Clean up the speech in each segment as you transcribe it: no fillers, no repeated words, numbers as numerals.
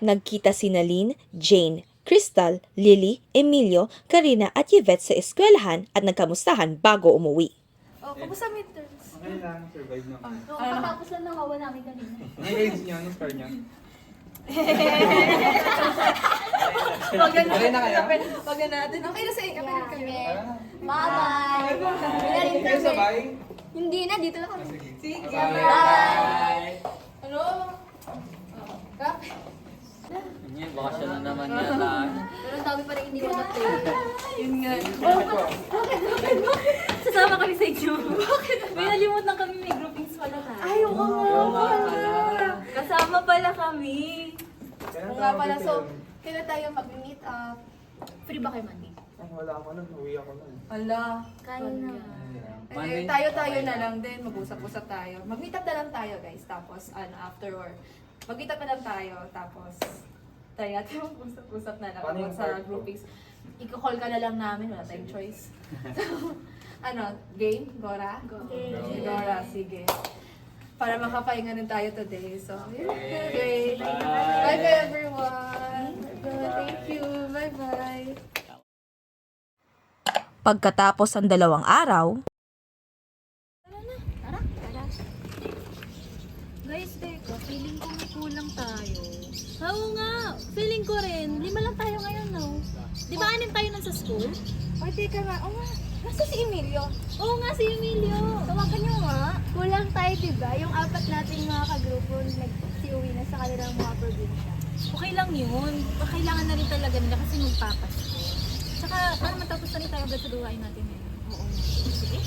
Nagkita si Lynn, Jane, Crystal, Lily, Emilio, Karina at Yvette sa eskwelahan at nagkamustahan bago umuwi. Oh, kamusta midterms? Okay lang, survive na. Oo, katapos lang ng hawa namin kanina. Ang grades niya, anong score niya? Okay na kayo? Wag na natin. Okay na sa inyo. Bye-bye! Kayo sabay? Hindi na, dito na kami. Sige. Bye! Ano? Kap? Bakasyon na naman yata. Pero ang dami pa rin hindi ko na-play. Yun nga. Sasama kami sa inyo. Bakit? May nalimutan kami, may groupings pala tayo. Ay, oo nga pala. Kasama pala kami. Oo nga pala. So, kailan tayo mag-meet up? Free ba kayo Monday? Ay, wala ako nun. Uwi ako nun. Ala. Kaya na. Eh, tayo na lang din. Mag-usap-usap tayo. Mag-meet up na lang tayo, guys. Tapos, after work. Mag-meet up na lang tayo. Tapos, tayo natin mag-usap-usap na lang. Paano yung Sa part groupings. Iko-call ka na lang namin. Wala tayong choice. Game? Gora? Okay. Gora, sige. Para makapahinga rin tayo today. So, Okay. great. Bye. Bye-bye, everyone. Thank you. Bye-bye. Pagkatapos ang 2 araw, Guys, teka, feeling ko may kulang tayo. Oo nga, feeling ko rin. 5 lang tayo ngayon, no? Di ba 6 tayo nun sa school? Ay, teka nga. Oo nga. Nasa si Emilio? Oo nga, si Emilio. Tawagan nyo nga. Kulang tayo, diba? Yung 4 nating mga kagrupo, nag-uwi na sa kanilang mga probinsya. Okay lang yun. Kailangan na rin talaga nila kasi magpapasko. Tsaka, para matapos na rin tayo agad sa gawain natin ngayon. Oo. Sige.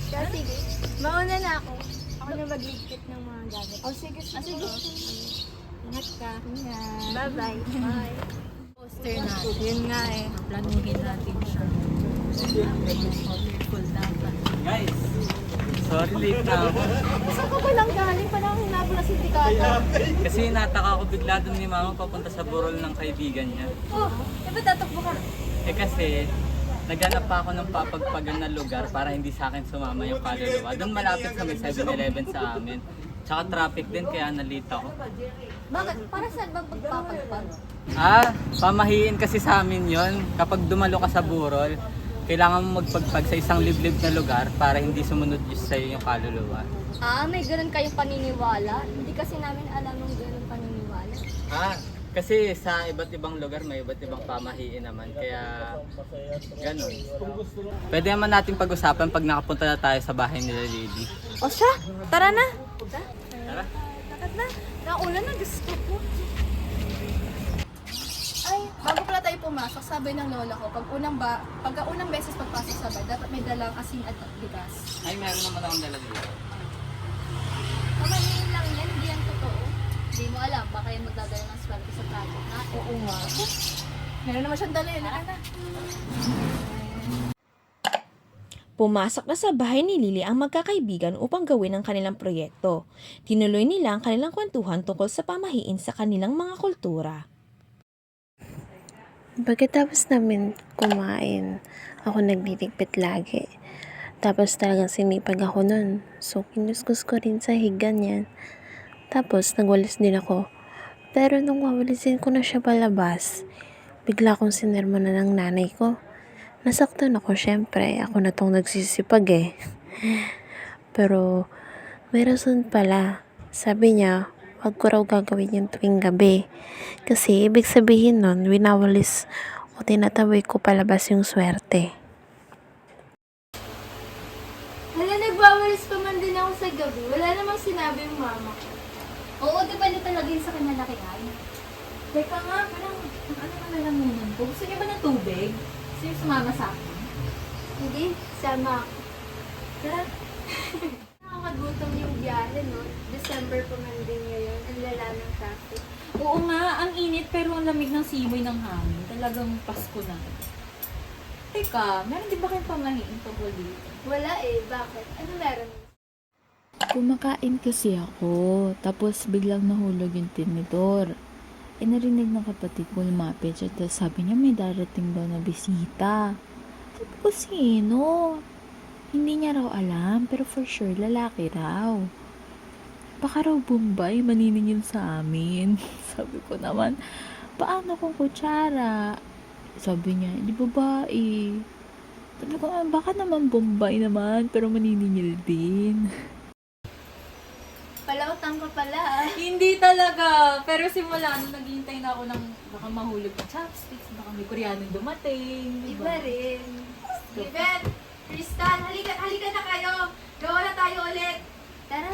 Kaya sige, mauna na ako. Ako na magligpit ng mga gamit. Oh, sige. Sige. Ingat ka. Ingat. Bye-bye. Bye. Poster natin. Yun nga eh. Planuhin natin siya. Colorful dapat. Guys, sorry late na ako. Saan ka ba lang galing? Parang hinabol na sindikato. Kasi nataka ako bigla dun ni mama papunta sa burol ng kaibigan niya. Oh, ba't tatakbo ka? Eh kasi, naghanap pa ako ng papagpagan na lugar para hindi sa akin sumama yung kaluluwa. Doon malapit sa may 7-Eleven sa amin. Tsaka traffic din kaya nalita ako. Bakit? Para saan ba pagpapagpag? Pamahiin kasi sa amin yon. Kapag dumalo ka sa burol, kailangan mo magpagpag sa isang liblib na lugar para hindi sumunod sa'yo yung kaluluwa. May ganun kayong paniniwala? Hindi kasi namin alam yung ganun paniniwala. Kasi sa iba't ibang lugar may iba't ibang pamahiin naman, kaya ganun. Pwede naman nating pag-usapan pag nakapunta na tayo sa bahay nila Lily. O siya, tara na. Tara. Lakad na. Naulan na, gusto ko. Ay, bago pala tayo pumasok, sabi ng lola ko, pagka unang beses pagpasok sa bahay, dapat may dalang asin at bigas. Ay, meron naman akong dala dito. Kamaliin lang yan, hindi yan totoo. Hindi mo alam, baka yan magdadala ng swerte sa project natin. Oo nga. Meron naman siyang dala yun. pumasok na sa bahay ni Lily ang magkakaibigan upang gawin ang kanilang proyekto. Tinuloy nila ang kanilang kwentuhan tungkol sa pamahiin sa kanilang mga kultura. Pagkatapos namin kumain, ako nagliligpit lagi. Tapos talagang sinipag ako nun. So, kinuskus ko rin sa higa niyan. Tapos, nagwalis din ako. Pero nung wawalisin ko na siya palabas, bigla akong sinermo na ng nanay ko. Nasaktan ako, syempre. Ako na tong nagsisipag eh. Pero, may rason pala. Sabi niya, wag ko raw gagawin yung tuwing gabi. Kasi, ibig sabihin nun, winawalis o tinataboy ko palabas yung swerte. Hala, nagwawalis pa man din ako sa gabi. Wala namang sinabi yung mama ko. Oo, depende talaga yun sa kinalakihan. Teka nga, parang, ano na lang naman po? Gusto niyo ba ng tubig? Gusto niyo sumama sa akin? Hindi, sama ako. Tara. Nakakagutom yung biyahe, no? December pa man din ngayon. Ang lala ng traffic. Oo nga, ang init pero ang lamig ng simoy ng hangin. Talagang Pasko na. Teka, meron din ba kayong pamahiin tungkol dito? Wala eh. Bakit? Ano meron? Kumakain kasi ako, tapos biglang nahulog yung tinidor. Narinig ng kapatid ko lumapit siya, tapos sabi niya may darating daw na bisita. Sabi ko, sino? Hindi niya raw alam, pero for sure lalaki raw. baka raw Bombay maniningil sa amin. Sabi ko naman, paano kung kutsara? Sabi niya, di babae. Sabi ko, baka naman Bombay naman, pero maniningil din. Palautang ka pala. Hindi talaga. Pero simula nung naghihintay na ako ng baka mahulog na chopsticks, baka may Koreanong dumating. Iba rin. Yvette, Tristan, halika na kayo. Gawa na tayo ulit. Tara.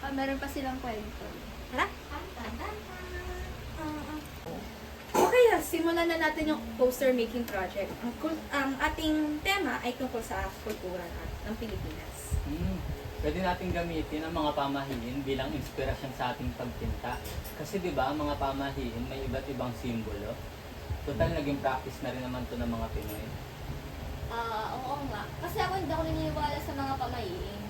Meron pa silang kwento. Tara. Okay, simulan na natin yung poster making project. Ang ating tema ay tungkol sa kultura ng Pilipinas. Pwede natin gamitin ang mga pamahiin bilang inspirasyon sa ating pagpinta. Kasi di ba ang mga pamahiin may iba't ibang simbolo. Total, naging practice na rin naman to ng mga Pinoy. Oo nga. Kasi ako hindi ako naniniwala sa mga pamahiin.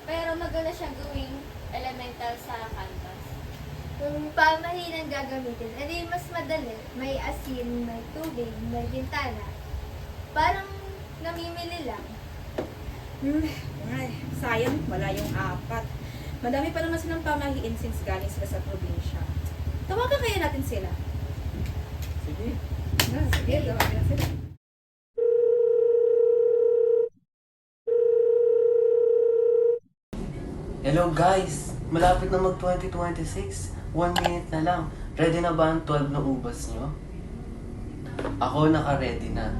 Pero maganda siyang gawing elemental sa canvas. Kung pamahiin ang gagamitin, edi mas madali. May asin, may tubig, may bintana. Parang namimili lang. Ay, sayang, wala yung 4. Madami pa naman silang pamahiin since galing sila sa probinsya. Tawagan kaya natin sila. Sige. Sige, tawagan sila. Hello guys! Malapit na mag 2026. 1 minute na lang. Ready na ba ang 12 na ubas nyo? Ako naka-ready na.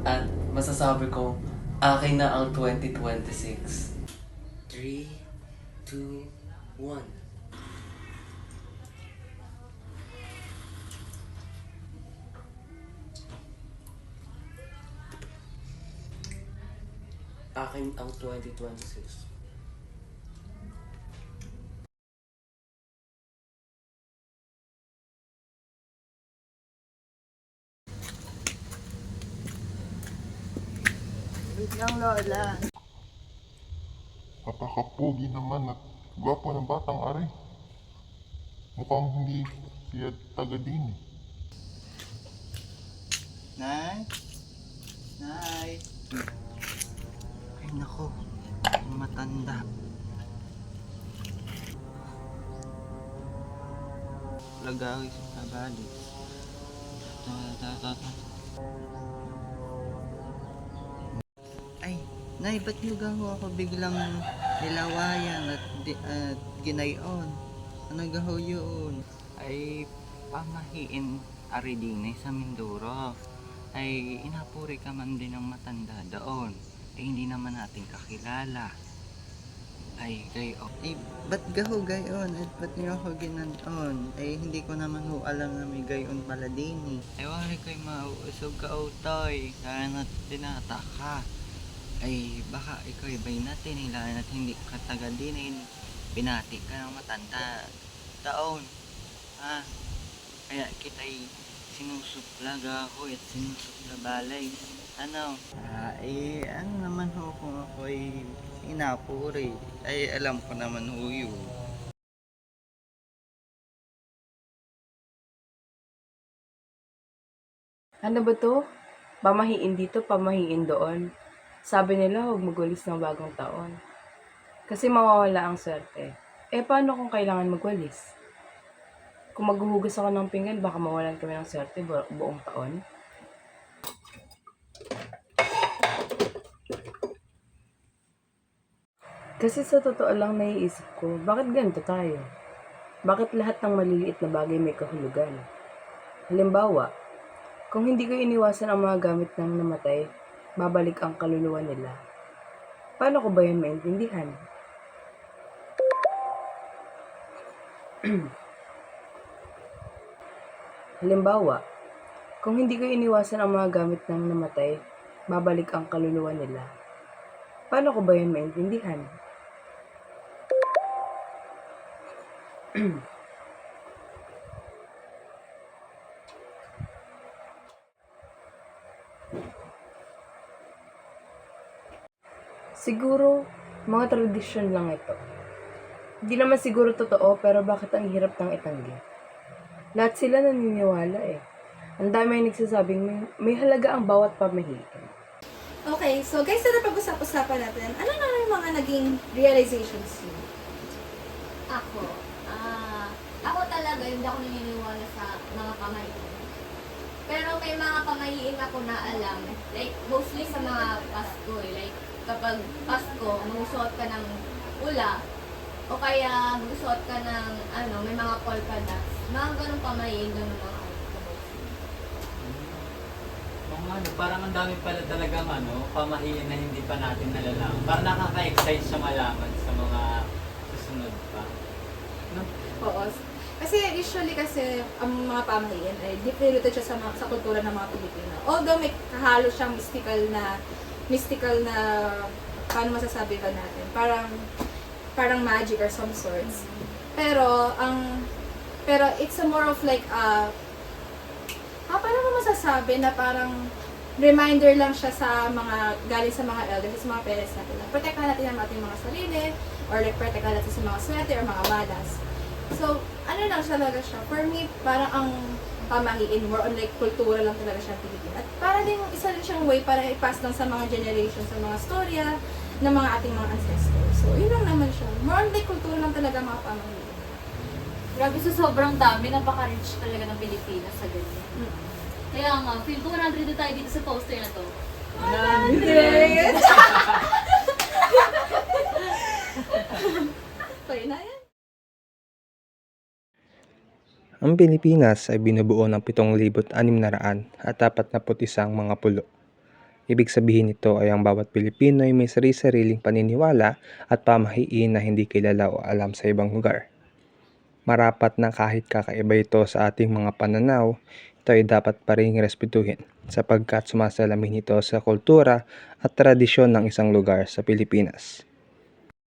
At masasabi ko, akin na ang 2026. 3, 2, 1. Akin ang 2026. Napakapogi naman at gwapo ng batang aray. Mukhang hindi siya taga din eh. Nay? Nay? Ay nako, matanda. Lagawi sa kabali. Ay, nay, ba't lugaw ako biglang nilawayan at ginayon? Ano gaho yun? Ay, pamahiin aridine sa Mindoro. Ay, inapuri ka man din ng matanda doon. Ay, hindi naman natin kakilala. Ay, gayon. Ay, ba't gaho gayon? At ba't niyo ako ginanon? Ay, hindi ko naman ho alam na may gayon pala din eh. Ay, wari ko'y mauusog ka utoy. Kaya na tinata ka. Ay, baka ikaw iba'y natin nila at hindi ka taga din eh. Binati ka ng matanda. Taon. Ha? Kaya kita'y sinusuplaga ako at sinusupla balay. Ano? Ano naman ho kung ako'y inapuri. Ay, alam ko naman ho yun. Ano ba to? Pamahiin dito, pamahiin doon. Sabi nila huwag magwalis ng bagong taon. Kasi mawawala ang swerte. Eh paano kung kailangan magwalis? Kung maghuhugas ako ng pinggan, baka mawalan kami ng swerte buong taon. Kasi sa totoo lang naiisip ko, bakit ganito tayo? Bakit lahat ng maliliit na bagay may kahulugan? Halimbawa, kung hindi ko iniwasan ang mga gamit ng namatay, babalik ang kaluluwa nila. Paano ko ba yan maintindihan? Halimbawa, kung hindi ko iniwasan ang mga gamit ng namatay, babalik ang kaluluwa nila. Paano ko ba yan maintindihan? Siguro, mga tradisyon lang ito. Hindi naman siguro totoo, pero bakit ang hirap ng itanggi? Lahat sila naniniwala eh. Ang dami ay nagsasabing may halaga ang bawat pamahiin. Okay, so guys, na pag-usap-usapan natin, ano na yung mga naging realizations niyo? Ako talaga, hindi ako naniniwala sa mga pamahiin. Pero may mga pamahiin ako na alam, like mostly sa mga Pasko eh. Like kapag Pasko, magsusuot ka ng pula, o kaya magsusuot ka ng may mga polka dots. Mga ganong pamahiin doon ng mga Parang ang dami pala talagang pamahiin na hindi pa natin nalalaman. Parang nakaka-excite siya malaman sa mga susunod pa. No? Oo. Kasi usually ang mga pamahiin ay deep related siya sa kultura ng mga Pilipino. Although may kahalo siyang mystical na paano masasabi ba natin? Parang magic or some sorts. Pero it's a more of like paano mo masasabi na parang reminder lang siya sa mga galing sa mga elders, sa mga parents natin. Protektahan natin ang ating mga sarili or like protektahan natin sa mga swerte or mga malas. So, lang talaga siya. For me, parang ang pamahiin, more on like kultura lang talaga siya Pilipino. At para din, isa rin siyang way para i-pass lang sa mga generation, sa mga storya ng mga ating mga ancestors. So, yun lang naman siya. More on like kultura lang talaga mga pamahiin. Grabe, so sobrang dami, napaka-rich talaga ng Pilipinas sa ganyan. Kaya nga, feel ko 100 na tayo dito sa poster na to. 100! Kaya na yan. Ang Pilipinas ay binubuo ng 7,641 mga pulo. Ibig sabihin nito ay ang bawat Pilipino ay may sarili-sariling paniniwala at pamahiin na hindi kilala o alam sa ibang lugar. Marapat na kahit kakaiba ito sa ating mga pananaw, ito ay dapat pa rin respetuhin sapagkat sumasalamin ito sa kultura at tradisyon ng isang lugar sa Pilipinas.